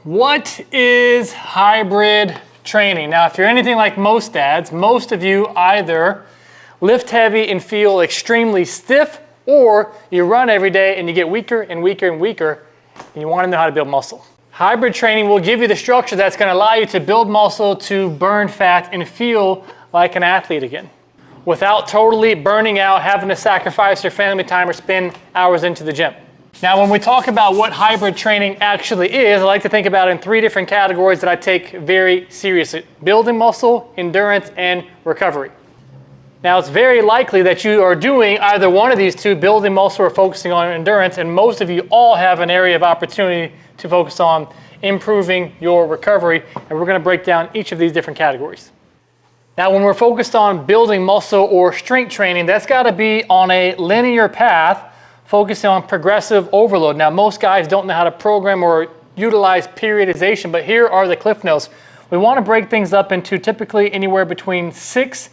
What is hybrid training? Now, if you're anything like most dads, most of you either lift heavy and feel extremely stiff, or you run every day and you get weaker and weaker and weaker, and you want to know how to build muscle. Hybrid training will give you the structure that's going to allow you to build muscle, to burn fat, and feel like an athlete again, without totally burning out, having to sacrifice your family time or spend hours into the gym. Now, when we talk about what hybrid training actually is, I like to think about it in three different categories that I take very seriously: building muscle, endurance, and recovery. Now, it's very likely that you are doing either one of these two, building muscle or focusing on endurance, and most of you all have an area of opportunity to focus on improving your recovery, and we're going to break down each of these different categories. Now, when we're focused on building muscle or strength training, that's got to be on a linear path, focusing on progressive overload. Now, most guys don't know how to program or utilize periodization, but here are the cliff notes. We want to break things up into typically anywhere between 6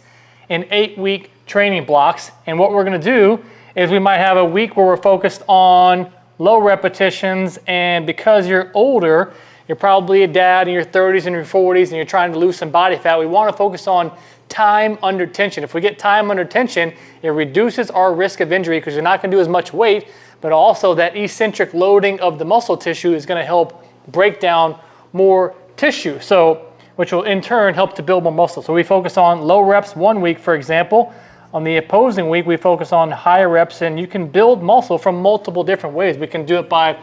and 8 week training blocks. And what we're going to do is we might have a week where we're focused on low repetitions, and because you're older, you're probably a dad in your 30s and your 40s and you're trying to lose some body fat, we want to focus on time under tension. If we get time under tension, it reduces our risk of injury because you're not going to do as much weight, but also that eccentric loading of the muscle tissue is going to help break down more tissue, which will in turn help to build more muscle. So we focus on low reps 1 week, for example. On the opposing week, we focus on higher reps, and you can build muscle from multiple different ways. We can do it by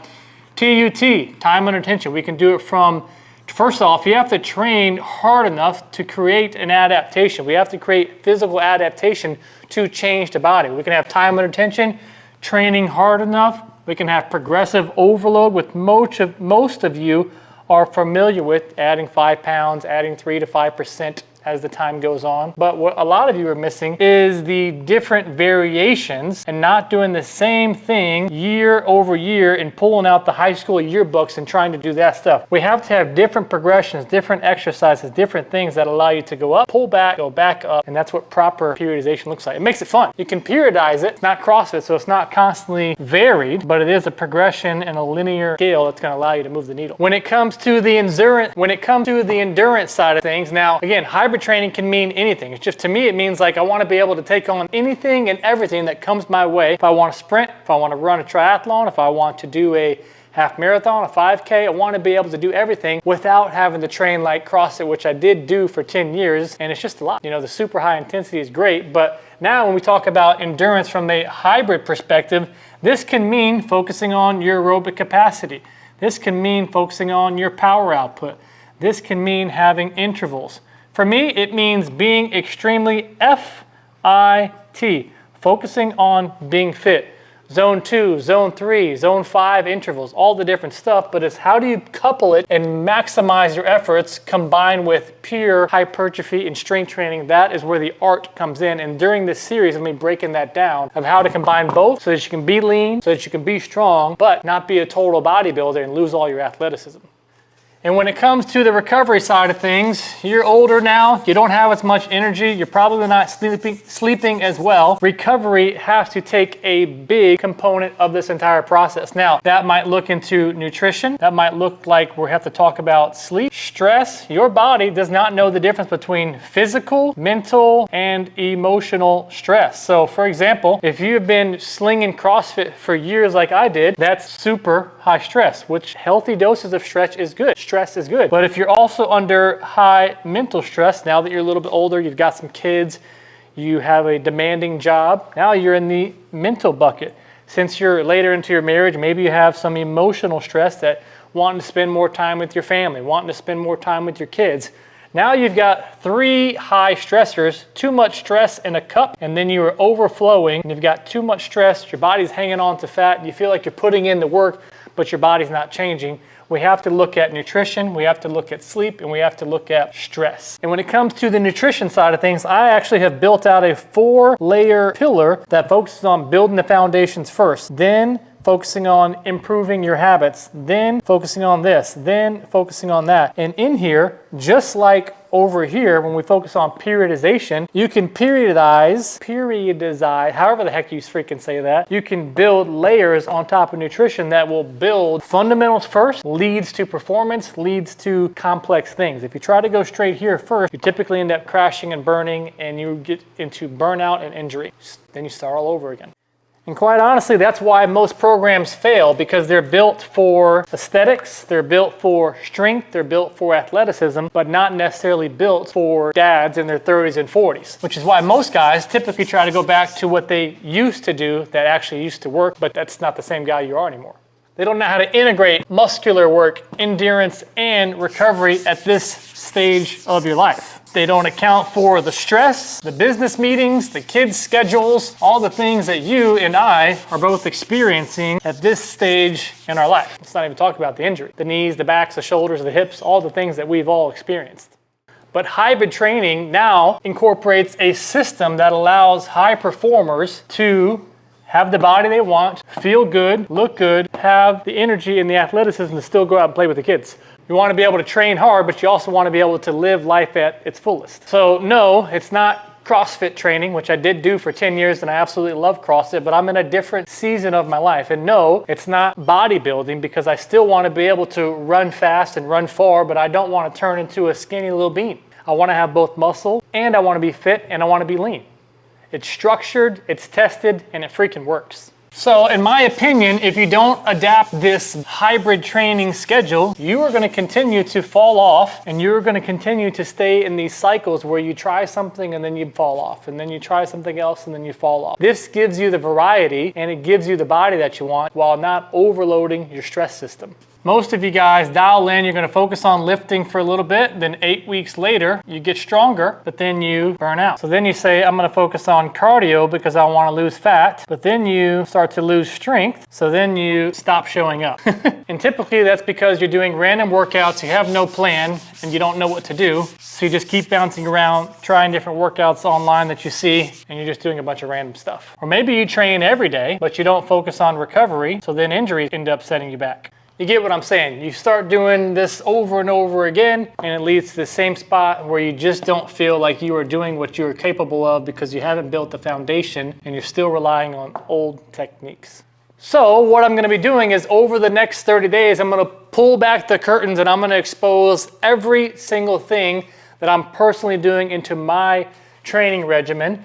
TUT, time under tension. We can do it from, first off, you have to train hard enough to create an adaptation. We have to create physical adaptation to change the body. We can have time under tension, training hard enough. We can have progressive overload, with most of you are familiar with adding 5 pounds, adding 3 to 5% as the time goes on. But what a lot of you are missing is the different variations and not doing the same thing year over year and pulling out the high school yearbooks and trying to do that stuff. We have to have different progressions, different exercises, different things that allow you to go up, pull back, go back up, and that's what proper periodization looks like. It makes it fun. You can periodize it. It's not CrossFit, so it's not constantly varied, but it is a progression and a linear scale that's going to allow you to move the needle. When it comes to the endurance side of things, now again, hybrid training can mean anything. It's just, to me, it means like I want to be able to take on anything and everything that comes my way. If I want to sprint, if I want to run a triathlon, if I want to do a half marathon, a 5K, I want to be able to do everything without having to train like CrossFit, which I did do for 10 years, and it's just a lot. You know, the super high intensity is great, but now when we talk about endurance from a hybrid perspective, this can mean focusing on your aerobic capacity. This can mean focusing on your power output. This can mean having intervals. For me, it means being extremely FIT, focusing on being fit. Zone 2, Zone 3, Zone 5 intervals, all the different stuff, but it's how do you couple it and maximize your efforts combined with pure hypertrophy and strength training. That is where the art comes in, and during this series, I'm going to be breaking that down of how to combine both so that you can be lean, so that you can be strong, but not be a total bodybuilder and lose all your athleticism. And when it comes to the recovery side of things, you're older now, you don't have as much energy, you're probably not sleeping as well. Recovery has to take a big component of this entire process. Now, that might look into nutrition, that might look like we have to talk about sleep, stress. Your body does not know the difference between physical, mental, and emotional stress. So for example, if you've been slinging CrossFit for years like I did, that's super high stress, which healthy doses of stress is good. Stress is good. But if you're also under high mental stress, now that you're a little bit older, you've got some kids, you have a demanding job, now you're in the mental bucket. Since you're later into your marriage, maybe you have some emotional stress, that wanting to spend more time with your family, wanting to spend more time with your kids. Now you've got 3 high stressors, too much stress in a cup, and then you are overflowing, and you've got too much stress, your body's hanging on to fat, and you feel like you're putting in the work, but your body's not changing. We have to look at nutrition, we have to look at sleep, and we have to look at stress. And when it comes to the nutrition side of things, I actually have built out a 4-layer pillar that focuses on building the foundations first, then focusing on improving your habits, then focusing on this, then focusing on that. And in here, just like over here, when we focus on periodization, you can periodize, however the heck you freaking say that. You can build layers on top of nutrition that will build fundamentals first, leads to performance, leads to complex things. If you try to go straight here first, you typically end up crashing and burning, and you get into burnout and injury. Then you start all over again. And quite honestly, that's why most programs fail, because they're built for aesthetics, they're built for strength, they're built for athleticism, but not necessarily built for dads in their 30s and 40s, which is why most guys typically try to go back to what they used to do that actually used to work, but that's not the same guy you are anymore. They don't know how to integrate muscular work, endurance, and recovery at this stage of your life. They don't account for the stress, the business meetings, the kids' schedules, all the things that you and I are both experiencing at this stage in our life. Let's not even talk about the injury, the knees, the backs, the shoulders, the hips, all the things that we've all experienced. But hybrid training now incorporates a system that allows high performers to have the body they want, feel good, look good, have the energy and the athleticism to still go out and play with the kids. You want to be able to train hard, but you also want to be able to live life at its fullest. So no, it's not CrossFit training, which I did do for 10 years and I absolutely love CrossFit, but I'm in a different season of my life. And no, it's not bodybuilding, because I still want to be able to run fast and run far, but I don't want to turn into a skinny little bean. I want to have both muscle, and I want to be fit, and I want to be lean. It's structured, it's tested, and it freaking works. So in my opinion, if you don't adapt this hybrid training schedule, you are going to continue to fall off, and you're going to continue to stay in these cycles where you try something and then you fall off, and then you try something else and then you fall off. This gives you the variety, and it gives you the body that you want while not overloading your stress system. Most of you guys dial in, you're going to focus on lifting for a little bit, then 8 weeks later, you get stronger, but then you burn out. So then you say, I'm going to focus on cardio because I want to lose fat, but then you start to lose strength, so then you stop showing up. And typically that's because you're doing random workouts, you have no plan, and you don't know what to do. So you just keep bouncing around, trying different workouts online that you see, and you're just doing a bunch of random stuff. Or maybe you train every day, but you don't focus on recovery, so then injuries end up setting you back. You get what I'm saying? You start doing this over and over again, and it leads to the same spot where you just don't feel like you are doing what you're capable of because you haven't built the foundation and you're still relying on old techniques. So what I'm gonna be doing is, over the next 30 days, I'm gonna pull back the curtains and I'm gonna expose every single thing that I'm personally doing into my training regimen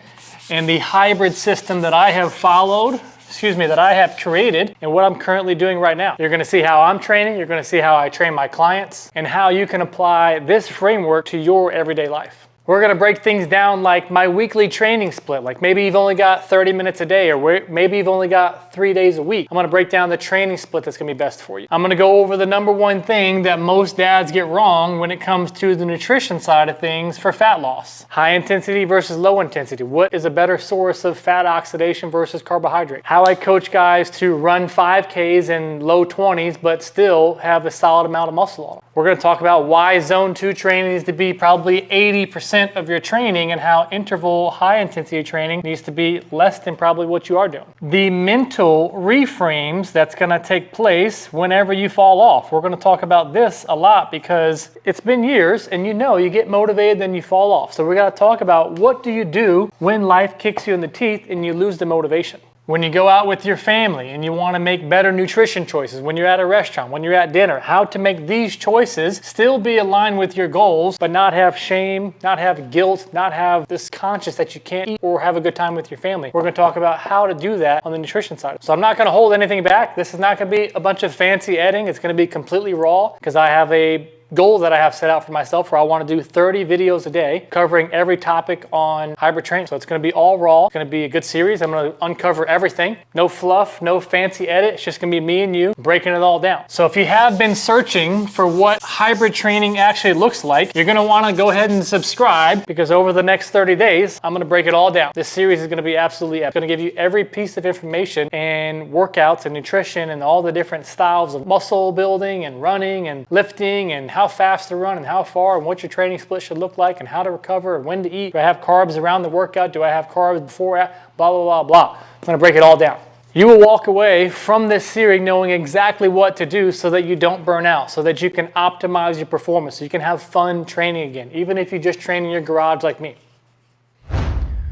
and the hybrid system that I have followed, that I have created, and what I'm currently doing right now. You're gonna see how I'm training, you're gonna see how I train my clients, and how you can apply this framework to your everyday life. We're gonna break things down like my weekly training split, like maybe you've only got 30 minutes a day, or maybe you've only got 3 days a week. I'm gonna break down the training split that's gonna be best for you. I'm gonna go over the number one thing that most dads get wrong when it comes to the nutrition side of things for fat loss. High intensity versus low intensity. What is a better source of fat oxidation versus carbohydrate? How I coach guys to run 5Ks in low 20s, but still have a solid amount of muscle on them. We're gonna talk about why zone 2 training needs to be probably 80% of your training, and how interval high intensity training needs to be less than probably what you are doing. The mental reframes that's going to take place whenever you fall off. We're going to talk about this a lot because it's been years, and you get motivated, then you fall off. So we got to talk about, what do you do when life kicks you in the teeth and you lose the motivation? When you go out with your family and you want to make better nutrition choices, when you're at a restaurant, when you're at dinner, how to make these choices still be aligned with your goals, but not have shame, not have guilt, not have this conscience that you can't eat or have a good time with your family. We're going to talk about how to do that on the nutrition side. So I'm not going to hold anything back. This is not going to be a bunch of fancy editing. It's going to be completely raw, because I have a goal that I have set out for myself where I want to do 30 videos a day covering every topic on hybrid training. So it's going to be all raw. It's going to be a good series. I'm going to uncover everything. No fluff, no fancy edit. It's just going to be me and you breaking it all down. So if you have been searching for what hybrid training actually looks like, you're going to want to go ahead and subscribe, because over the next 30 days, I'm going to break it all down. This series is going to be absolutely epic. I'm going to give you every piece of information and workouts and nutrition and all the different styles of muscle building and running and lifting, and how fast to run and how far, and what your training split should look like, and how to recover and when to eat. Do I have carbs around the workout? Do I have carbs before? Blah, blah, blah, blah. I'm going to break it all down. You will walk away from this series knowing exactly what to do so that you don't burn out, so that you can optimize your performance, so you can have fun training again, even if you just train in your garage like me.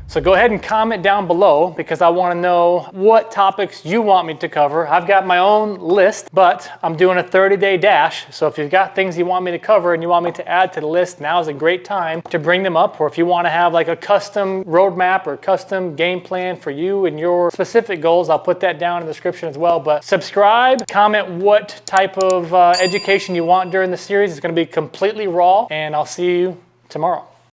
So go ahead and comment down below because I want to know what topics you want me to cover. I've got my own list, but I'm doing a 30-day dash. So if you've got things you want me to cover and you want me to add to the list, now is a great time to bring them up. Or if you want to have like a custom roadmap or custom game plan for you and your specific goals, I'll put that down in the description as well. But subscribe, comment what type of education you want during the series. It's going to be completely raw, and I'll see you tomorrow.